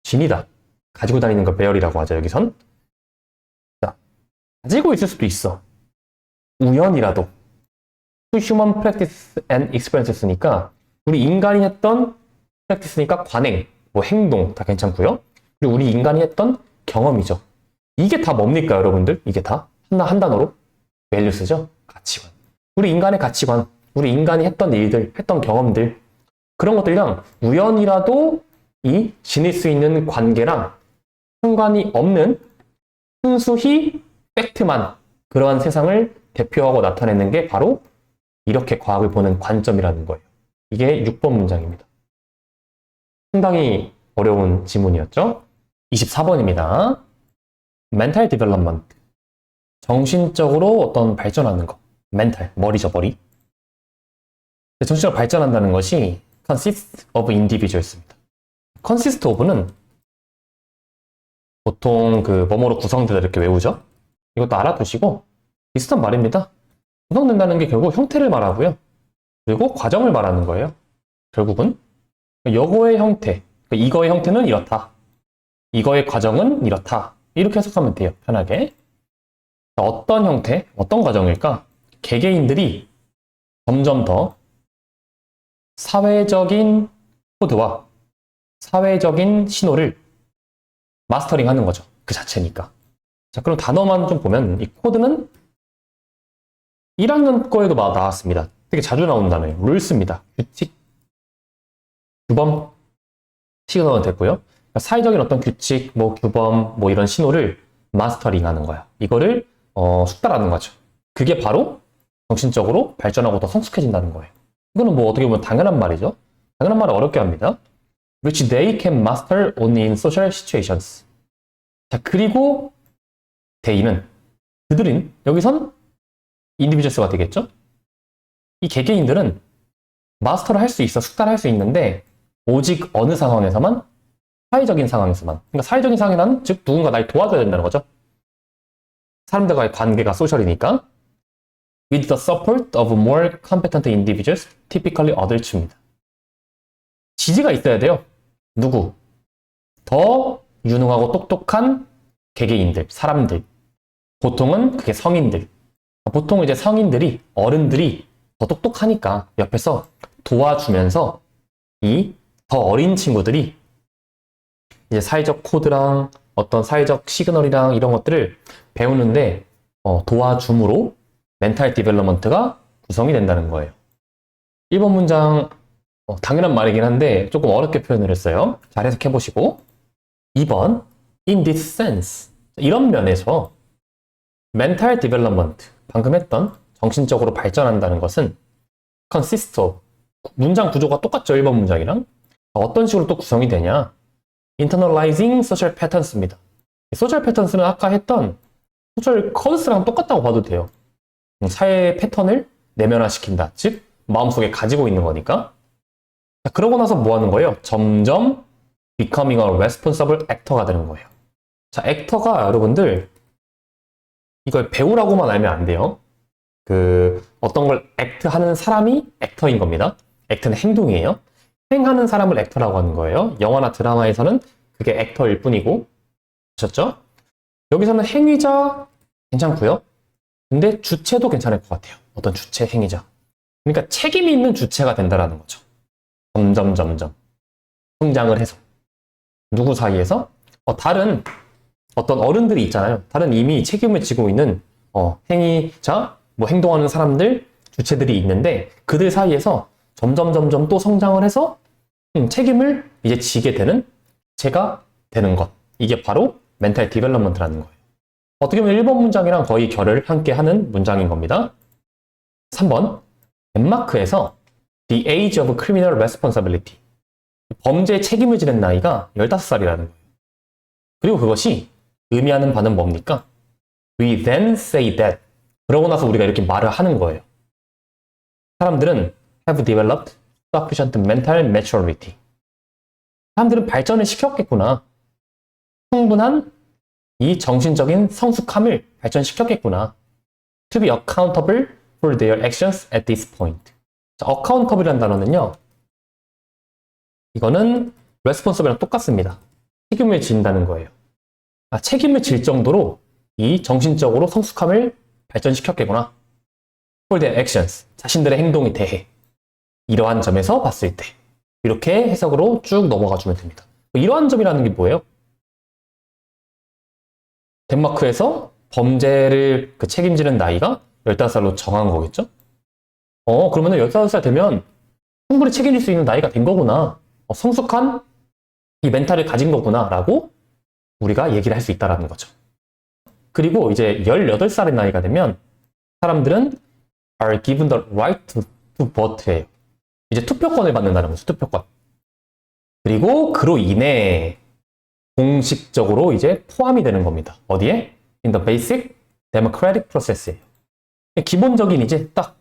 지니다. 가지고 다니는 걸 bear이라고 하죠. 여기선. 자, 가지고 있을 수도 있어. 우연이라도. to human practices and experiences니까 우리 인간이 했던 practice니까 관행, 뭐 행동 다 괜찮고요. 그리고 우리 인간이 했던 경험이죠. 이게 다 뭡니까, 여러분들? 이게 다 한 단어로 values죠. 가치관. 우리 인간의 가치관, 우리 인간이 했던 일들, 했던 경험들, 그런 것들이랑 우연이라도 이 지닐 수 있는 관계랑 상관이 없는 순수히 팩트만 그러한 세상을 대표하고 나타내는 게 바로 이렇게 과학을 보는 관점이라는 거예요. 이게 6번 문장입니다. 상당히 어려운 지문이었죠? 24번입니다. mental development. 정신적으로 어떤 발전하는 거. mental, 머리죠, 머리. 정신적으로 발전한다는 것이 consist of individuals입니다. consist of는 보통 그 뭐뭐로 구성되다 이렇게 외우죠? 이것도 알아두시고 비슷한 말입니다. 구성된다는 게 결국 형태를 말하고요. 그리고 과정을 말하는 거예요. 결국은 이거의 형태, 이거의 형태는 이렇다. 이거의 과정은 이렇다. 이렇게 해석하면 돼요. 편하게. 어떤 형태, 어떤 과정일까? 개개인들이 점점 더 사회적인 코드와 사회적인 신호를 마스터링하는 거죠. 그 자체니까. 자, 그럼 단어만 좀 보면 이 코드는 1학년 거에도 나왔습니다. 되게 자주 나오는 단어예요. 룰스입니다. 규칙, 규범, 시그널은 됐고요. 그러니까 사회적인 어떤 규칙, 뭐 규범, 뭐 이런 신호를 마스터링하는 거야. 이거를 숙달하는 거죠. 그게 바로 정신적으로 발전하고 더 성숙해진다는 거예요. 이거는 뭐 어떻게 보면 당연한 말이죠. 당연한 말을 어렵게 합니다. which they can master only in social situations. 자, 그리고 they는, 그들은, 여기선 individuals가 되겠죠? 이 개개인들은 마스터를 할 수 있어, 숙달할 수 있는데 오직 어느 상황에서만? 사회적인 상황에서만. 그러니까 사회적인 상황에는 즉 누군가 날 도와줘야 된다는 거죠. 사람들과의 관계가 소셜이니까. with the support of more competent individuals, typically adults입니다. 지지가 있어야 돼요. 누구? 더 유능하고 똑똑한 개개인들, 사람들. 보통은 그게 성인들. 보통 이제 성인들이, 어른들이 더 똑똑하니까 옆에서 도와주면서 이 더 어린 친구들이 이제 사회적 코드랑 어떤 사회적 시그널이랑 이런 것들을 배우는데 도와줌으로 멘탈 디벨롭먼트가 구성이 된다는 거예요. 1번 문장 당연한 말이긴 한데 조금 어렵게 표현을 했어요. 잘 해석해 보시고 2번 in this sense 이런 면에서 멘탈 디벨롭먼트 방금 했던 정신적으로 발전한다는 것은 consist of 문장 구조가 똑같죠. 1번 문장이랑 어떤 식으로 또 구성이 되냐 internalizing social patterns입니다. social patterns는 아까 했던 social cods랑 똑같다고 봐도 돼요. 사회의 패턴을 내면화시킨다. 즉 마음속에 가지고 있는 거니까. 자, 그러고 나서 뭐 하는 거예요? 점점 becoming a responsible actor가 되는 거예요. 자, 액터가 여러분들 이걸 배우라고만 알면 안 돼요. 어떤 걸 액트 하는 사람이 액터인 겁니다. 액트는 행동이에요. 행하는 사람을 액터라고 하는 거예요. 영화나 드라마에서는 그게 액터일 뿐이고. 아셨죠? 여기서는 행위자 괜찮고요. 근데 주체도 괜찮을 것 같아요. 어떤 주체, 행위자. 그러니까 책임이 있는 주체가 된다라는 거죠. 점점 성장을 해서. 누구 사이에서? 다른 어떤 어른들이 있잖아요. 다른 이미 책임을 지고 있는 행위자, 뭐 행동하는 사람들, 주체들이 있는데 그들 사이에서 점점 또 성장을 해서 책임을 이제 지게 되는 주체가 되는 것. 이게 바로 멘탈 디벨롭먼트라는 거예요. 어떻게 보면 1번 문장이랑 거의 결을 함께 하는 문장인 겁니다. 3번 덴마크에서 The age of criminal responsibility 범죄에 책임을 지는 나이가 15살이라는 거예요. 그리고 그것이 의미하는 바는 뭡니까? We then say that 그러고 나서 우리가 이렇게 말을 하는 거예요. 사람들은 have developed sufficient mental maturity 사람들은 발전을 시켰겠구나. 충분한 이 정신적인 성숙함을 발전시켰겠구나. To be accountable for their actions at this point. 자, accountable이라는 단어는요. 이거는 responsible이랑 똑같습니다. 책임을 진다는 거예요. 책임을 질 정도로 이 정신적으로 성숙함을 발전시켰겠구나. For their actions. 자신들의 행동에 대해. 이러한 점에서 봤을 때. 이렇게 해석으로 쭉 넘어가 주면 됩니다. 이러한 점이라는 게 뭐예요? 덴마크에서 범죄를 책임지는 나이가 15살로 정한 거겠죠? 그러면 15살 되면 충분히 책임질 수 있는 나이가 된 거구나. 성숙한 이 멘탈을 가진 거구나 라고 우리가 얘기를 할 수 있다는 거죠. 그리고 이제 18살의 나이가 되면 사람들은 are given the right to vote예요. 이제 투표권을 받는다는 거죠. 투표권. 그리고 그로 인해 공식적으로 이제 포함이 되는 겁니다. 어디에? In the basic democratic process예요. 기본적인 이제 딱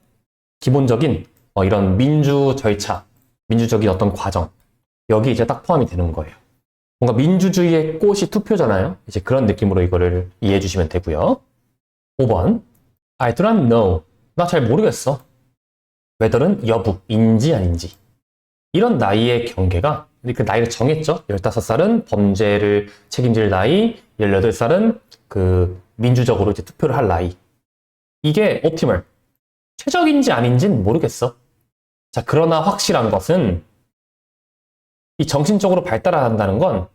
기본적인 이런 민주 절차, 민주적인 어떤 과정 여기 이제 딱 포함이 되는 거예요. 뭔가 민주주의의 꽃이 투표잖아요. 이제 그런 느낌으로 이거를 이해해 주시면 되고요. 5번 I do not know. 나 잘 모르겠어. whether는 여부인지 아닌지. 이런 나이의 경계가 그 나이를 정했죠. 15살은 범죄를 책임질 나이, 18살은 민주적으로 이제 투표를 할 나이. 이게 옵티멀. 최적인지 아닌지는 모르겠어. 자, 그러나 확실한 것은 이 정신적으로 발달한다는 건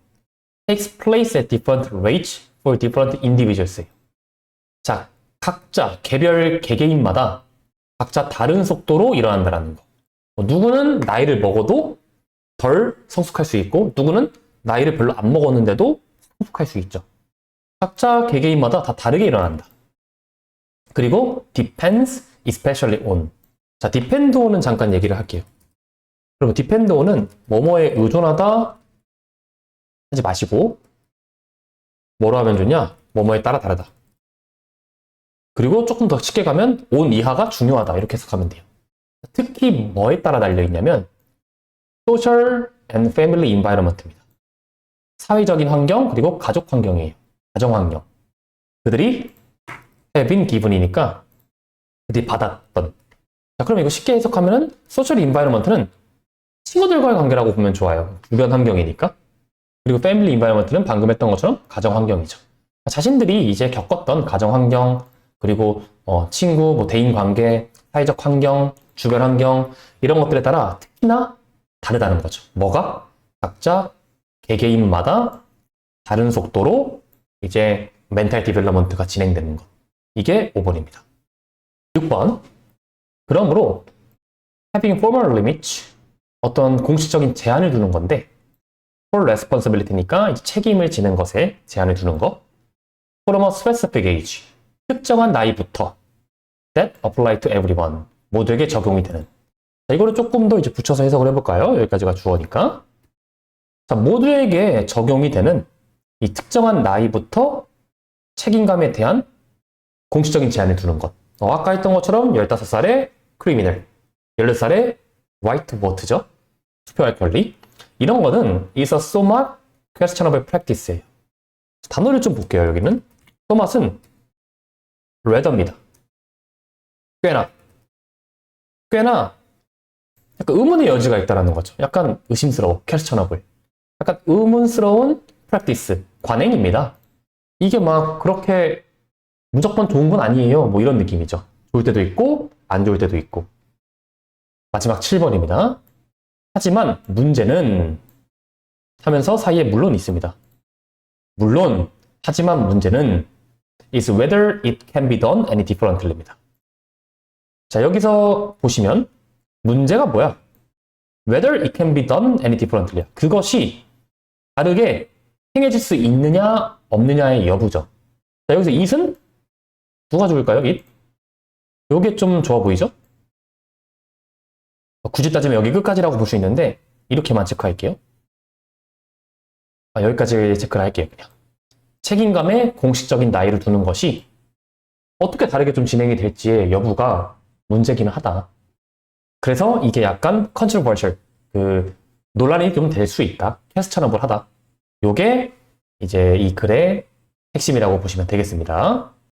takes place at different rates for different individuals예요. 자, 각자 개별 개개인마다 각자 다른 속도로 일어난다는 거. 누구는 나이를 먹어도 덜 성숙할 수 있고 누구는 나이를 별로 안 먹었는데도 성숙할 수 있죠. 각자 개개인마다 다 다르게 일어난다. 그리고 depends especially on. 자, depend on은 잠깐 얘기를 할게요. 그럼 depend on은 뭐뭐에 의존하다 하지 마시고 뭐로 하면 좋냐? 뭐뭐에 따라 다르다. 그리고 조금 더 쉽게 가면 on 이하가 중요하다 이렇게 해석하면 돼요. 특히 뭐에 따라 달려있냐면 social and family environment입니다. 사회적인 환경 그리고 가족 환경이에요. 가정 환경. 그들이 have been given이니까 그들이 받았던. 자, 그럼 이거 쉽게 해석하면은 social environment는 친구들과의 관계라고 보면 좋아요. 주변 환경이니까. 그리고 패밀리 인바이러먼트는 방금 했던 것처럼 가정 환경이죠. 자신들이 이제 겪었던 가정 환경, 그리고 친구, 뭐 대인 관계, 사회적 환경, 주변 환경 이런 것들에 따라 특히나 다르다는 거죠. 뭐가? 각자 개개인마다 다른 속도로 이제 멘탈 디벨롭먼트가 진행되는 것. 이게 5번입니다. 6번. 그러므로 having formal limits, 어떤 공식적인 제한을 두는 건데 for responsibility니까 이제 책임을 지는 것에 제한을 두는 거. for a specific age, 특정한 나이부터 that apply to everyone, 모두에게 적용이 되는. 자, 이거를 조금 더 이제 붙여서 해석을 해볼까요? 여기까지가 주어니까. 자, 모두에게 적용이 되는 이 특정한 나이부터 책임감에 대한 공식적인 제한을 두는 것. 아까 했던 것처럼 15살에 크리미널, 16살에 화이트 보트죠. 투표할 권리. 이런 거는 is a somewhat questionable practice예요. 단어를 좀 볼게요. 여기는 somewhat은 rather입니다. 꽤나 약간 의문의 여지가 있다는 거죠. 약간 의심스러워, questionable. 약간 의문스러운 practice, 관행입니다. 이게 막 그렇게 무조건 좋은 건 아니에요. 뭐 이런 느낌이죠. 좋을 때도 있고 안 좋을 때도 있고. 마지막 7번입니다. 하지만 문제는 하면서 사이에 물론 있습니다. 물론, 하지만 문제는 is whether it can be done any differently입니다. 자, 여기서 보시면 문제가 뭐야? whether it can be done any differently. 그것이 다르게 행해질 수 있느냐 없느냐의 여부죠. 자, 여기서 it은 누가 좋을까요? it? 요게 좀 좋아 보이죠? 굳이 따지면 여기 끝까지라고 볼 수 있는데 이렇게만 체크할게요. 여기까지 체크를 할게요. 그냥 책임감에 공식적인 나이를 두는 것이 어떻게 다르게 좀 진행이 될지의 여부가 문제기는 하다. 그래서 이게 약간 controversial, 논란이 좀 될 수 있다. questionable 하다. 요게 이제 이 글의 핵심이라고 보시면 되겠습니다.